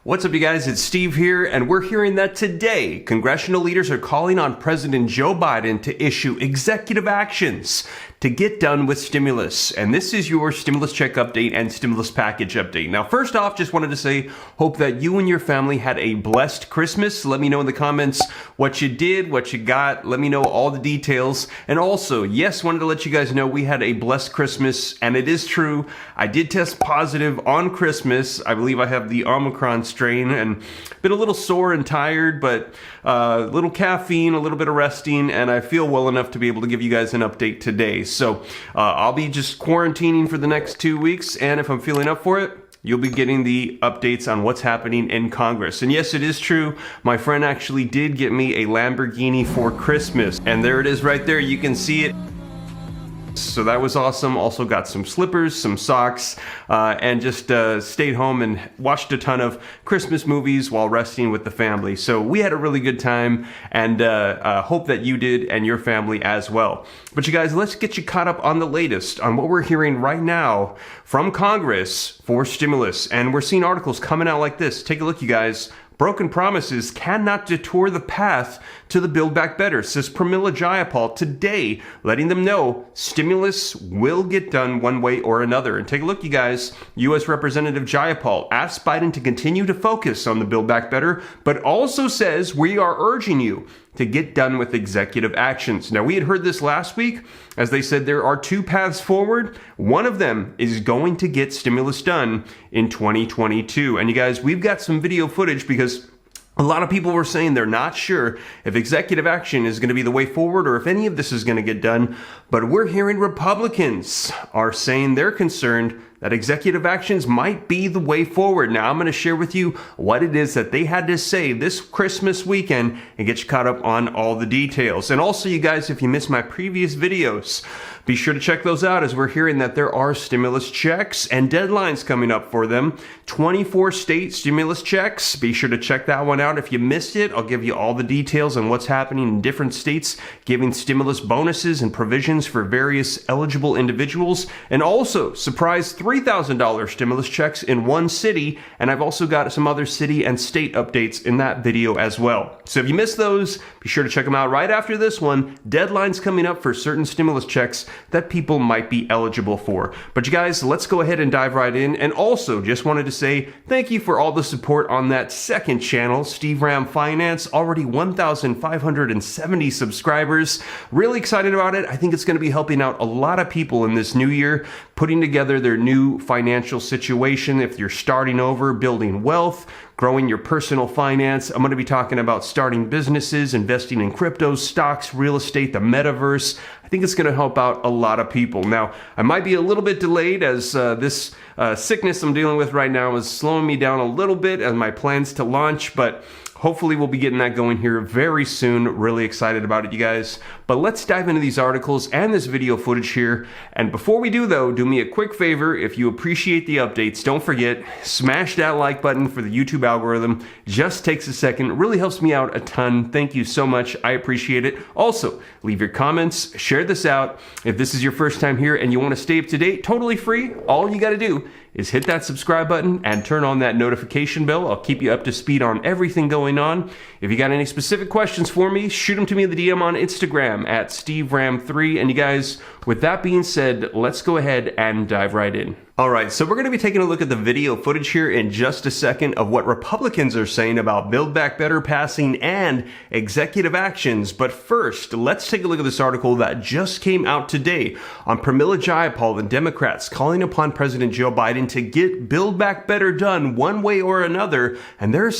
What's up, you guys? It's Steve here, and we're hearing that today, congressional leaders are calling on President Joe Biden to issue executive actions to get done with stimulus. And this is your stimulus check update and stimulus package update. Now, first off, just wanted to say, hope that you and your family had a blessed Christmas. Let me know in the comments what you did, what you got. Let me know all the details. And also, yes, wanted to let you guys know we had a blessed Christmas, and it is true. I did test positive on Christmas. I believe I have the Omicron strain and been a little sore and tired, but a little caffeine, a little bit of resting, and I feel well enough to be able to give you guys an update today. So I'll be just quarantining for the next 2 weeks, and if I'm feeling up for it, you'll be getting the updates on what's happening in Congress. And yes, it is true. My friend actually did get me a Lamborghini for Christmas, and there it is right there. You can see it. So that was awesome. Also got some slippers, some socks, and just stayed home and watched a ton of Christmas movies while resting with the family. So we had a really good time, and hope that you did and your family as well. But you guys, let's get you caught up on the latest on what we're hearing right now from Congress for stimulus. And we're seeing articles coming out like this. Take a look, you guys. Broken promises cannot detour the path to the Build Back Better, says Pramila Jayapal today, letting them know stimulus will get done one way or another. And take a look, you guys. U.S. Representative Jayapal asked Biden to continue to focus on the Build Back Better, but also says we are urging you to get done with executive actions. Now, we had heard this last week, as they said there are two paths forward. One of them is going to get stimulus done in 2022. And you guys, we've got some video footage because a lot of people were saying they're not sure if executive action is going to be the way forward or if any of this is going to get done. But we're hearing Republicans are saying they're concerned that executive actions might be the way forward. Now, I'm going to share with you what it is that they had to say this Christmas weekend and get you caught up on all the details. And also, you guys, if you missed my previous videos, be sure to check those out, as we're hearing that there are stimulus checks and deadlines coming up for them. 24 state stimulus checks. Be sure to check that one out. If you missed it, I'll give you all the details on what's happening in different states, giving stimulus bonuses and provisions for various eligible individuals. And also, surprise $3,000 stimulus checks in one city. And I've also got some other city and state updates in that video as well. So if you missed those, be sure to check them out right after this one. Deadlines coming up for certain stimulus checks that people might be eligible for. But you guys, let's go ahead and dive right in. And also, just wanted to say thank you for all the support on that second channel, Steve Ram Finance. Already 1,570 subscribers. Really excited about it. I think it's going to be helping out a lot of people in this new year, putting together their new financial situation. If you're starting over, building wealth, growing your personal finance. I'm going to be talking about starting businesses, investing in crypto, stocks, real estate, the metaverse. I think it's going to help out a lot of people. Now, I might be a little bit delayed as this sickness I'm dealing with right now is slowing me down a little bit as my plans to launch, but hopefully we'll be getting that going here very soon. Really excited about it, you guys. But let's dive into these articles and this video footage here. And before we do, though, do me a quick favor. If you appreciate the updates, don't forget, smash that like button for the YouTube algorithm. Just takes a second. It really helps me out a ton. Thank you so much. I appreciate it. Also, leave your comments. Share this out. If this is your first time here and you want to stay up to date, totally free, all you got to do is hit that subscribe button and turn on that notification bell. I'll keep you up to speed on everything going on. If you got any specific questions for me, shoot them to me in the DM on Instagram at SteveRam3. And you guys, with that being said, let's go ahead and dive right in. All right, so we're going to be taking a look at the video footage here in just a second of what Republicans are saying about Build Back Better passing and executive actions. But first, let's take a look at this article that just came out today on Pramila Jayapal and Democrats calling upon President Joe Biden to get Build Back Better done one way or another. And they're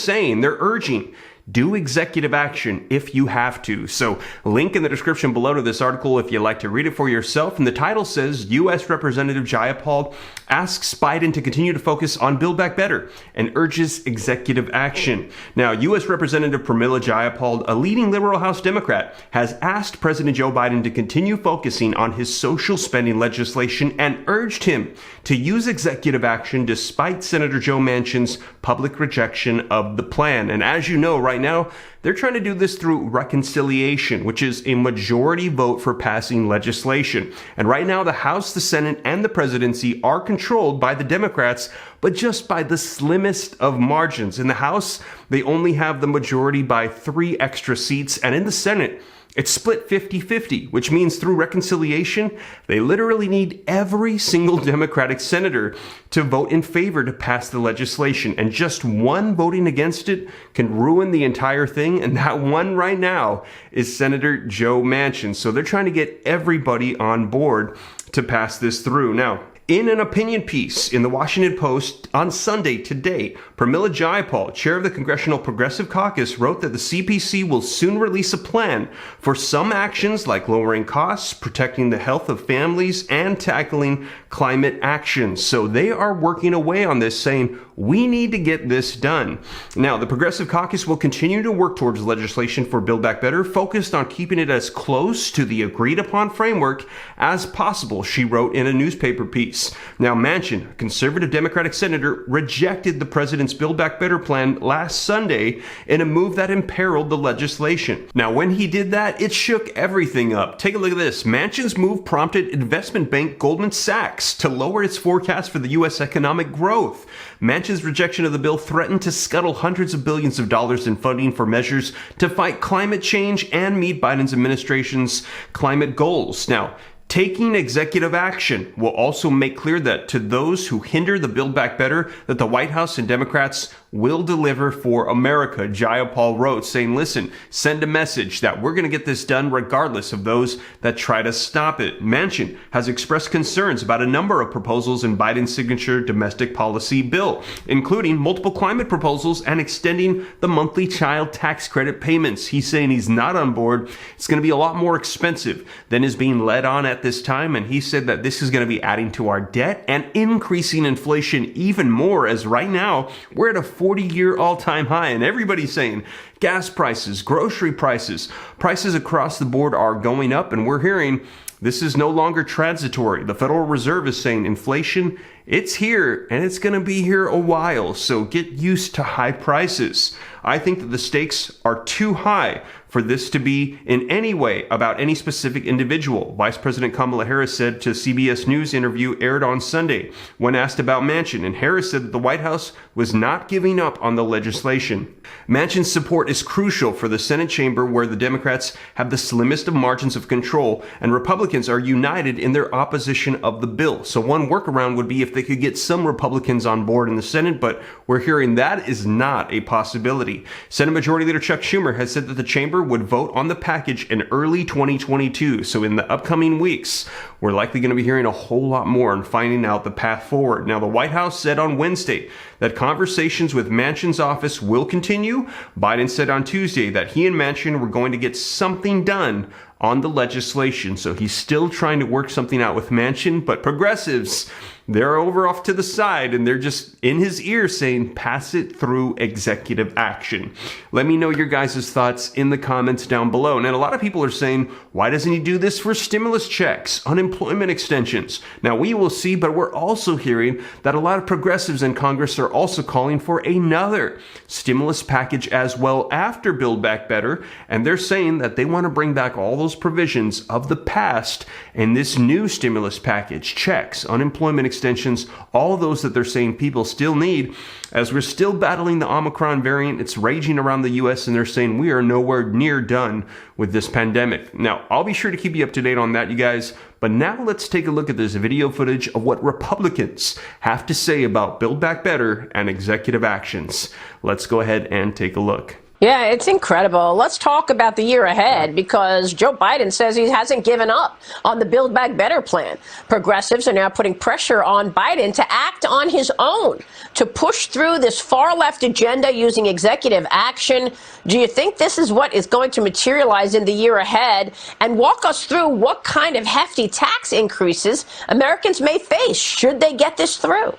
urging, do executive action if you have to. So, link in the description below to this article if you'd like to read it for yourself. And the title says, U.S. Representative Jayapal asks Biden to continue to focus on Build Back Better and urges executive action. Now, U.S. Representative Pramila Jayapal, a leading liberal House Democrat, has asked President Joe Biden to continue focusing on his social spending legislation and urged him to use executive action despite Senator Joe Manchin's public rejection of the plan. And as you know, right now, they're trying to do this through reconciliation, which is a majority vote for passing legislation. And right now, the House, the Senate, and the presidency are controlled by the Democrats, but just by the slimmest of margins. In the House, they only have the majority by 3 extra seats, and in the Senate, it's split 50-50, which means through reconciliation, they literally need every single Democratic senator to vote in favor to pass the legislation. And just one voting against it can ruin the entire thing. And that one right now is Senator Joe Manchin. So they're trying to get everybody on board to pass this through. Now, in an opinion piece in the Washington Post on Sunday today, Pramila Jayapal, chair of the Congressional Progressive Caucus, wrote that the CPC will soon release a plan for some actions like lowering costs, protecting the health of families, and tackling climate action. So they are working away on this, saying, we need to get this done. Now, the Progressive Caucus will continue to work towards legislation for Build Back Better, focused on keeping it as close to the agreed upon framework as possible, she wrote in a newspaper piece. Now, Manchin, a conservative Democratic senator, rejected the president's Build Back Better plan last Sunday in a move that imperiled the legislation. Now, when he did that, it shook everything up. Take a look at this. Manchin's move prompted investment bank Goldman Sachs to lower its forecast for the U.S. economic growth. Manchin's rejection of the bill threatened to scuttle hundreds of billions of dollars in funding for measures to fight climate change and meet Biden's administration's climate goals. Now, taking executive action will also make clear that to those who hinder the Build Back Better, that the White House and Democrats will deliver for America, Jayapal wrote, saying, listen, send a message that we're going to get this done regardless of those that try to stop it. Manchin has expressed concerns about a number of proposals in Biden's signature domestic policy bill, including multiple climate proposals and extending the monthly child tax credit payments. He's saying he's not on board. It's going to be a lot more expensive than is being led on at this time, and he said that this is going to be adding to our debt and increasing inflation even more, as right now we're at a 40-year all-time high, and everybody's saying gas prices, grocery prices, prices across the board are going up, and we're hearing this is no longer transitory. The Federal Reserve is saying inflation, it's here, and it's going to be here a while, so get used to high prices. I think that the stakes are too high for this to be in any way about any specific individual. Vice President Kamala Harris said to CBS News interview aired on Sunday when asked about Manchin, and Harris said that the White House was not giving up on the legislation. Manchin's support is crucial for the Senate chamber, where the Democrats have the slimmest of margins of control and Republicans are united in their opposition of the bill. So one workaround would be if they could get some Republicans on board in the Senate, but we're hearing that is not a possibility. Senate Majority Leader Chuck Schumer has said that the chamber would vote on the package in early 2022. So in the upcoming weeks, we're likely going to be hearing a whole lot more and finding out the path forward. Now, the White House said on Wednesday that conversations with Manchin's office will continue. Biden said on Tuesday that he and Manchin were going to get something done on the legislation. So he's still trying to work something out with Manchin, but progressives, they're over off to the side and they're just in his ear saying, pass it through executive action. Let me know your guys' thoughts in the comments down below. And a lot of people are saying, why doesn't he do this for stimulus checks, unemployment extensions? Now we will see, but we're also hearing that a lot of progressives in Congress are also calling for another stimulus package as well after Build Back Better. And they're saying that they want to bring back all those provisions of the past in this new stimulus package, checks, unemployment extensions, all those that they're saying people still need, as we're still battling the Omicron variant. It's raging around the U.S. and they're saying we are nowhere near done with this pandemic. Now, I'll be sure to keep you up to date on that, you guys. But now let's take a look at this video footage of what Republicans have to say about Build Back Better and executive actions. Let's go ahead and take a look. Yeah, it's incredible. Let's talk about the year ahead, because Joe Biden says he hasn't given up on the Build Back Better plan. Progressives are now putting pressure on Biden to act on his own, to push through this far left agenda using executive action. Do you think this is what is going to materialize in the year ahead? And walk us through what kind of hefty tax increases Americans may face should they get this through.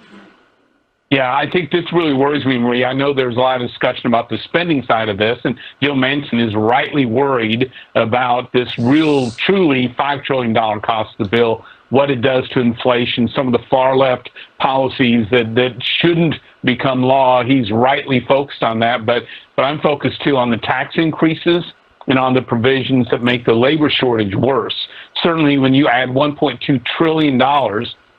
Yeah, I think this really worries me, Marie. I know there's a lot of discussion about the spending side of this, and Joe Manchin is rightly worried about this truly $5 trillion cost of the bill, what it does to inflation, some of the far left policies that shouldn't become law. He's rightly focused on that, but I'm focused too on the tax increases and on the provisions that make the labor shortage worse. Certainly when you add $1.2 trillion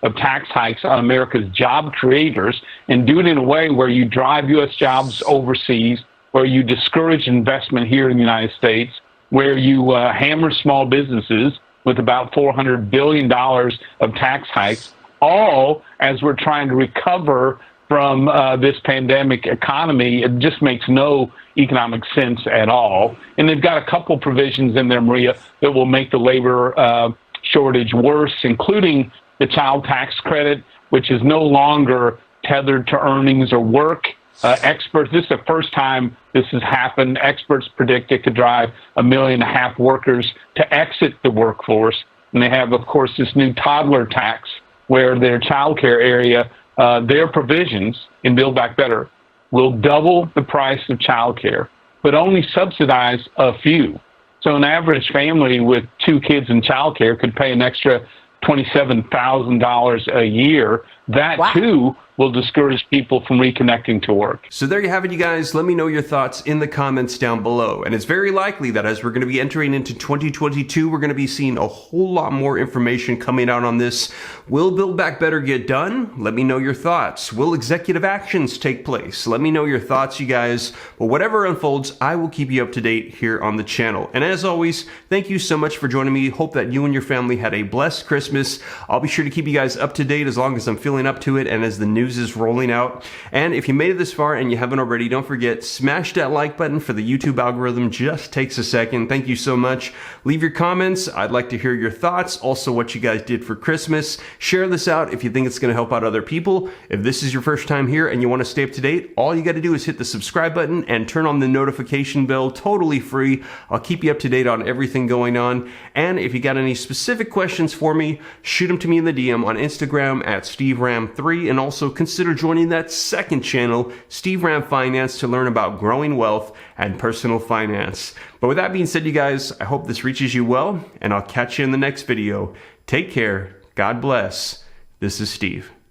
of tax hikes on America's job creators and do it in a way where you drive U.S. jobs overseas, where you discourage investment here in the United States, where you hammer small businesses with about $400 billion of tax hikes, all as we're trying to recover from this pandemic economy. It just makes no economic sense at all. And they've got a couple provisions in there, Maria, that will make the labor shortage worse, including the child tax credit, which is no longer tethered to earnings or work. Experts, this is the first time this has happened. Experts predict it could drive 1.5 million workers to exit the workforce. And they have, of course, this new toddler tax where their child care area, their provisions in Build Back Better will double the price of child care, but only subsidize a few. So an average family with 2 kids in child care could pay an extra $27,000 a year. That, wow, too, will discourage people from reconnecting to work. So there you have it, you guys. Let me know your thoughts in the comments down below. And it's very likely that as we're going to be entering into 2022, we're going to be seeing a whole lot more information coming out on this. Will Build Back Better get done? Let me know your thoughts. Will executive actions take place? Let me know your thoughts, you guys. But whatever unfolds, I will keep you up to date here on the channel. And as always, thank you so much for joining me. Hope that you and your family had a blessed Christmas. I'll be sure to keep you guys up to date as long as I'm feeling up to it and as the news is rolling out. And if you made it this far and you haven't already, don't forget, smash that like button for the YouTube algorithm. Just takes a second. Thank you so much. Leave your comments. I'd like to hear your thoughts. Also, what you guys did for Christmas. Share this out if you think it's going to help out other people. If this is your first time here and you want to stay up to date, all you got to do is hit the subscribe button and turn on the notification bell. Totally free. I'll keep you up to date on everything going on. And if you got any specific questions for me, shoot them to me in the DM on Instagram at SteveRam3, and also consider joining that second channel, Steve Ram Finance, to learn about growing wealth and personal finance. But with that being said, you guys, I hope this reaches you well, and I'll catch you in the next video. Take care. God bless. This is Steve.